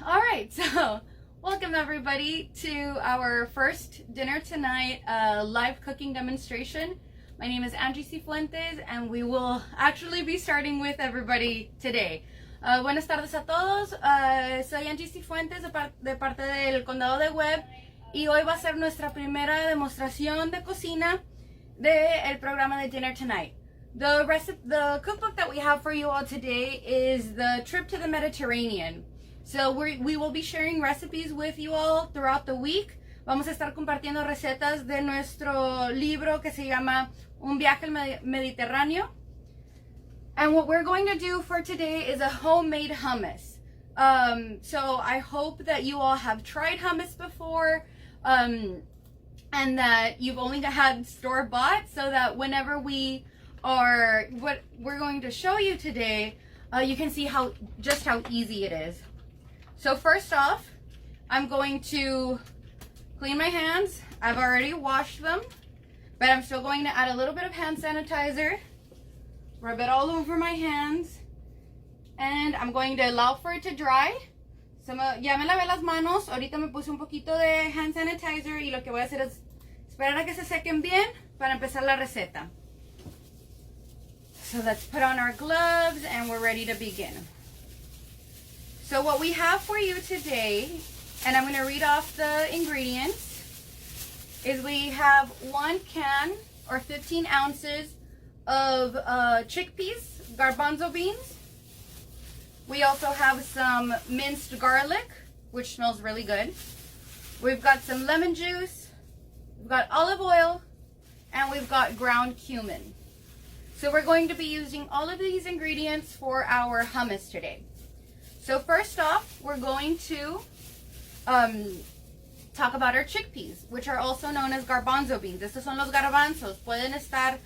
All right, so welcome everybody to our first dinner tonight live cooking demonstration. My name is Angie Cifuentes and we will actually be starting with everybody today. Buenas tardes a todos, soy Angie Cifuentes de parte del Condado de Webb y hoy va a ser nuestra primera demostración de cocina del programa de Dinner Tonight. The cookbook that we have for you all today is the Trip to the Mediterranean. So we will be sharing recipes with you all throughout the week. Vamos a estar compartiendo recetas de nuestro libro que se llama Un viaje al Mediterráneo. And what we're going to do for today is a homemade hummus. So I hope that you all have tried hummus before and that you've only had store-bought, so that whenever what we're going to show you today, you can see just how easy it is. So first off, I'm going to clean my hands. I've already washed them, but I'm still going to add a little bit of hand sanitizer, rub it all over my hands, and I'm going to allow for it to dry. Ya me lavé las manos, ahorita me puse un poquito de hand sanitizer y lo que voy a hacer es esperar a que se sequen bien para empezar la receta. So let's put on our gloves and we're ready to begin. So what we have for you today, and I'm going to read off the ingredients, is we have 1 can or 15 ounces of chickpeas, garbanzo beans. We also have some minced garlic, which smells really good. We've got some lemon juice, we've got olive oil, and we've got ground cumin. So we're going to be using all of these ingredients for our hummus today. So first off, we're going to talk about our chickpeas, which are also known as garbanzo beans. Estos son los garbanzos. Pueden estar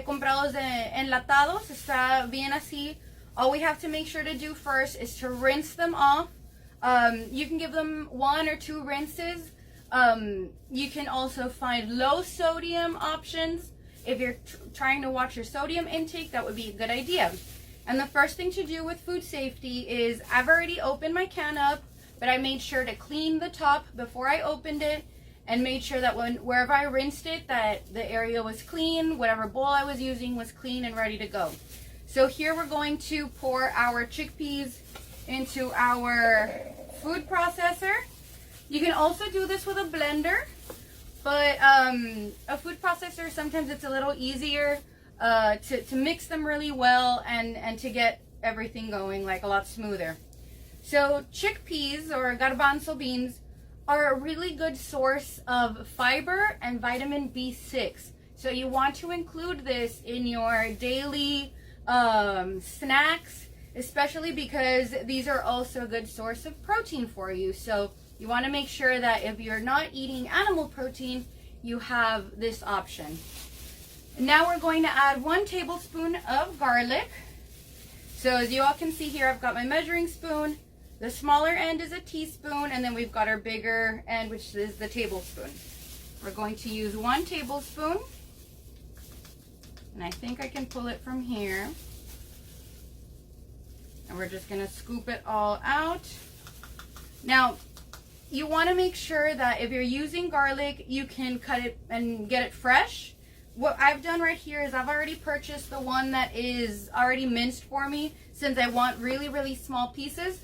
comprados enlatados. Está bien así. All we have to make sure to do first is to rinse them off. You can give them 1 or 2 rinses. You can also find low sodium options. If you're trying to watch your sodium intake, that would be a good idea. And the first thing to do with food safety is I've already opened my can up, but I made sure to clean the top before I opened it and made sure that wherever I rinsed it, that the area was clean, whatever bowl I was using was clean and ready to go. So here we're going to pour our chickpeas into our food processor. You can also do this with a blender, but a food processor, sometimes it's a little easier to mix them really well and to get everything going like a lot smoother. So chickpeas or garbanzo beans are a really good source of fiber and vitamin B6. So you want to include this in your daily snacks, especially because these are also a good source of protein for you. So you want to make sure that if you're not eating animal protein, you have this option. Now we're going to add 1 tablespoon of garlic. So as you all can see here, I've got my measuring spoon. The smaller end is a teaspoon, and then we've got our bigger end, which is the tablespoon. We're going to use 1 tablespoon. And I think I can pull it from here. And we're just going to scoop it all out. Now, you want to make sure that if you're using garlic, you can cut it and get it fresh. What I've done right here is I've already purchased the one that is already minced for me, since I want really, really small pieces.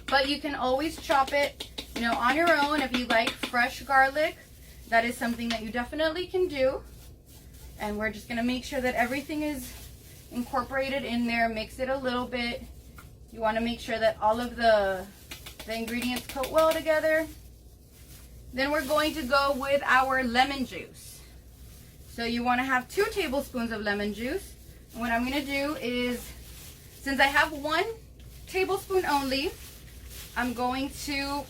But you can always chop it, on your own if you like fresh garlic. That is something that you definitely can do. And we're just going to make sure that everything is incorporated in there. Mix it a little bit. You want to make sure that all of the ingredients coat well together. Then we're going to go with our lemon juice. So you want to have 2 tablespoons of lemon juice. And what I'm going to do is, since I have 1 tablespoon only, I'm going to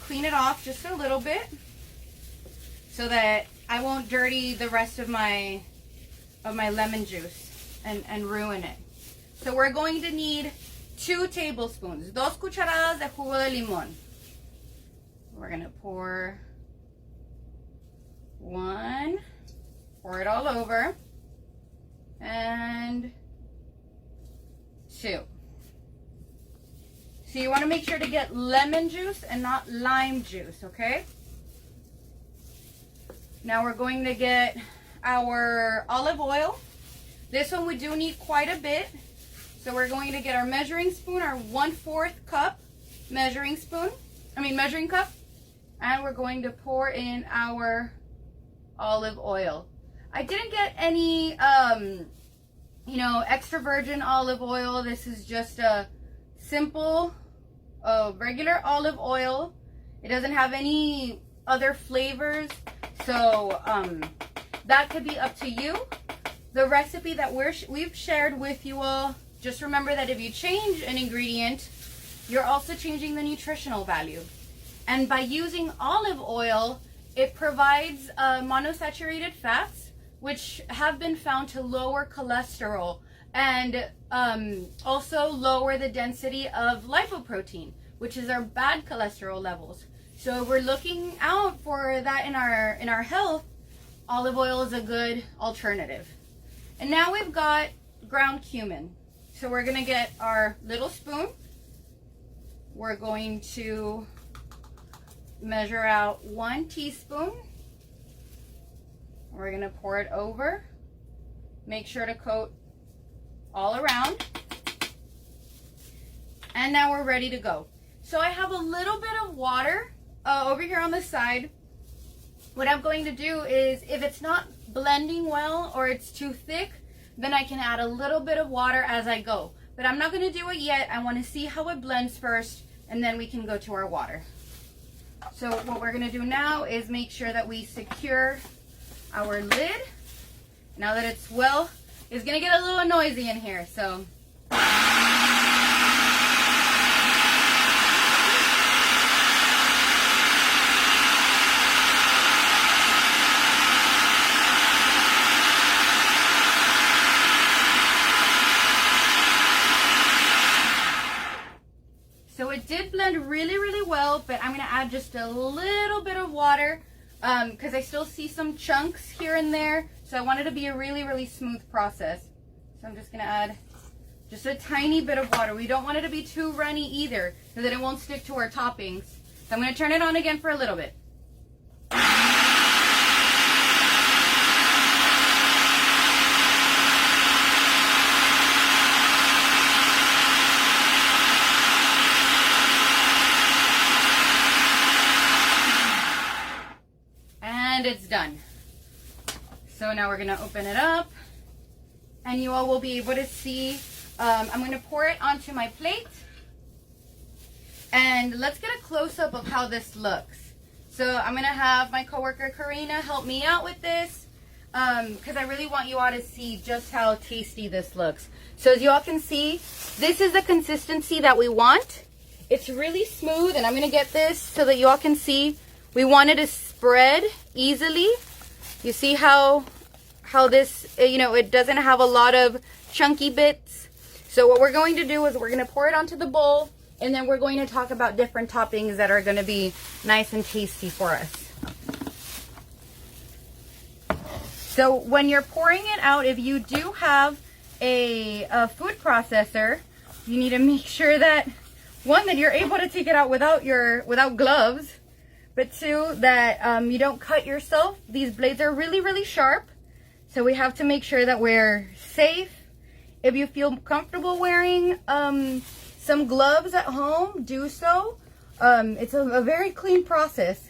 clean it off just a little bit so that I won't dirty the rest of my lemon juice and ruin it. So we're going to need 2 tablespoons, 2 cucharadas de jugo de limón. We're going to pour 1, pour it all over, and 2. So you want to make sure to get lemon juice and not lime juice, okay? Now we're going to get our olive oil. This one we do need quite a bit. So we're going to get our measuring spoon, our 1/4 cup measuring cup. And we're going to pour in our olive oil. I didn't get any, extra virgin olive oil. This is just a simple, regular olive oil. It doesn't have any other flavors. So that could be up to you. The recipe that we've shared with you all, just remember that if you change an ingredient, you're also changing the nutritional value. And by using olive oil, it provides monosaturated fats, which have been found to lower cholesterol and also lower the density of lipoprotein, which is our bad cholesterol levels. So if we're looking out for that in our health, olive oil is a good alternative. And now we've got ground cumin. So we're gonna get our little spoon. We're going to measure out 1 teaspoon. We're gonna pour it over. Make sure to coat all around. And now we're ready to go. So I have a little bit of water over here on the side. What I'm going to do is, if it's not blending well or it's too thick, then I can add a little bit of water as I go. But I'm not going to do it yet. I want to see how it blends first, and then we can go to our water. So what we're going to do now is make sure that we secure our lid. Now that it's it's going to get a little noisy in here, so. So it did blend really, really well, but I'm going to add just a little bit of water because I still see some chunks here and there. So I want it to be a really, really smooth process. So I'm just going to add just a tiny bit of water. We don't want it to be too runny either, so that it won't stick to our toppings. So I'm going to turn it on again for a little bit. And it's done. So now we're gonna open it up, and you all will be able to see. I'm gonna pour it onto my plate, and let's get a close-up of how this looks. So I'm gonna have my coworker Karina help me out with this, because I really want you all to see just how tasty this looks. So as you all can see, this is the consistency that we want. It's really smooth, and I'm gonna get this so that you all can see. We want it to spread easily. You see how this, it doesn't have a lot of chunky bits. So what we're going to do is we're going to pour it onto the bowl, and then we're going to talk about different toppings that are going to be nice and tasty for us. So when you're pouring it out, if you do have a food processor, you need to make sure that, one, that you're able to take it out without gloves, but two, that you don't cut yourself. These blades are really, really sharp. So we have to make sure that we're safe. If you feel comfortable wearing some gloves at home, do so. It's a very clean process.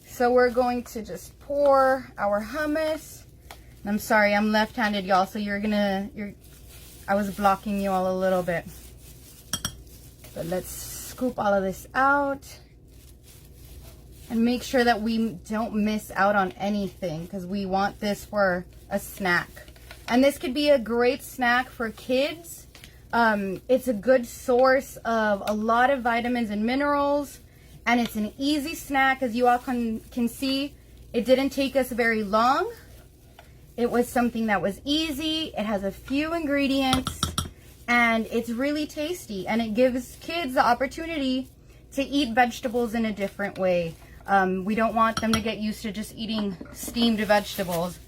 So we're going to just pour our hummus. I'm sorry, I'm left-handed, y'all, so I was blocking you all a little bit. But let's scoop all of this out. And make sure that we don't miss out on anything, because we want this for a snack. And this could be a great snack for kids. It's a good source of a lot of vitamins and minerals. And it's an easy snack. As you all can see, it didn't take us very long. It was something that was easy. It has a few ingredients. And it's really tasty. And it gives kids the opportunity to eat vegetables in a different way. We don't want them to get used to just eating steamed vegetables.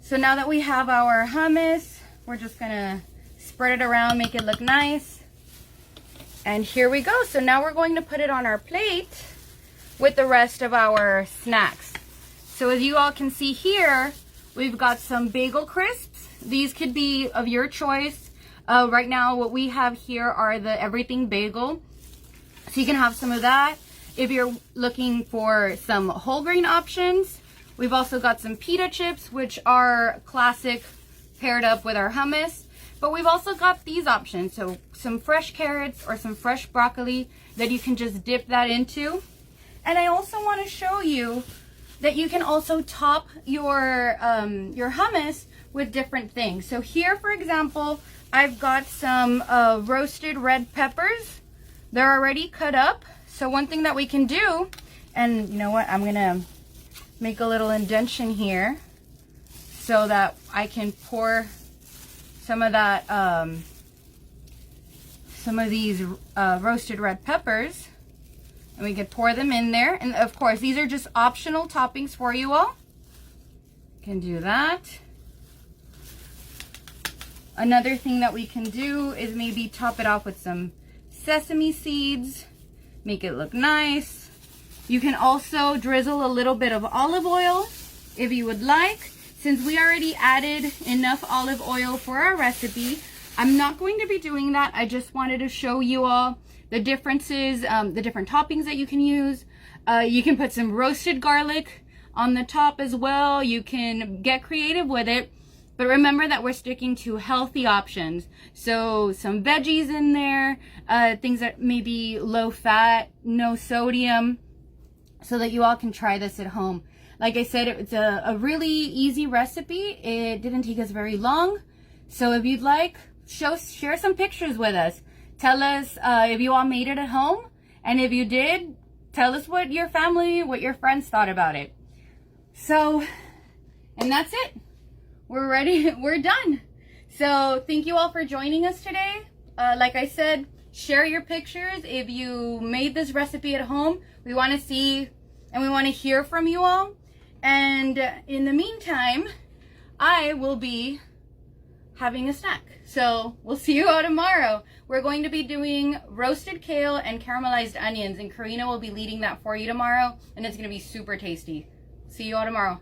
So now that we have our hummus, we're just gonna spread it around, make it look nice. And here we go. So now we're going to put it on our plate with the rest of our snacks. So as you all can see here, we've got some bagel crisps. These could be of your choice. Right now what we have here are the everything bagel. So you can have some of that. If you're looking for some whole grain options, we've also got some pita chips, which are classic paired up with our hummus. But we've also got these options. So some fresh carrots or some fresh broccoli that you can just dip that into. And I also want to show you that you can also top your hummus with different things. So here, for example, I've got some roasted red peppers. They're already cut up. So one thing that we can do, and you know what, I'm gonna make a little indentation here so that I can pour some of that, some of these roasted red peppers, and we could pour them in there. And of course, these are just optional toppings for you all. You can do that. Another thing that we can do is maybe top it off with some sesame seeds, make it look nice. You can also drizzle a little bit of olive oil if you would like. Since we already added enough olive oil for our recipe, I'm not going to be doing that. I just wanted to show you all the differences, the different toppings that you can use. You can put some roasted garlic on the top as well. You can get creative with it. But remember that we're sticking to healthy options. So some veggies in there, things that may be low fat, no sodium, so that you all can try this at home. Like I said, it's a really easy recipe. It didn't take us very long. So if you'd like, share some pictures with us. Tell us if you all made it at home. And if you did, tell us what your family, what your friends thought about it. So, and that's it. We're ready. We're done. So thank you all for joining us today. Like I said, share your pictures if you made this recipe at home. We want to see and we want to hear from you all. And in the meantime, I will be having a snack. So we'll see you all tomorrow. We're going to be doing roasted kale and caramelized onions, and Karina will be leading that for you tomorrow, and it's going to be super tasty. See you all tomorrow.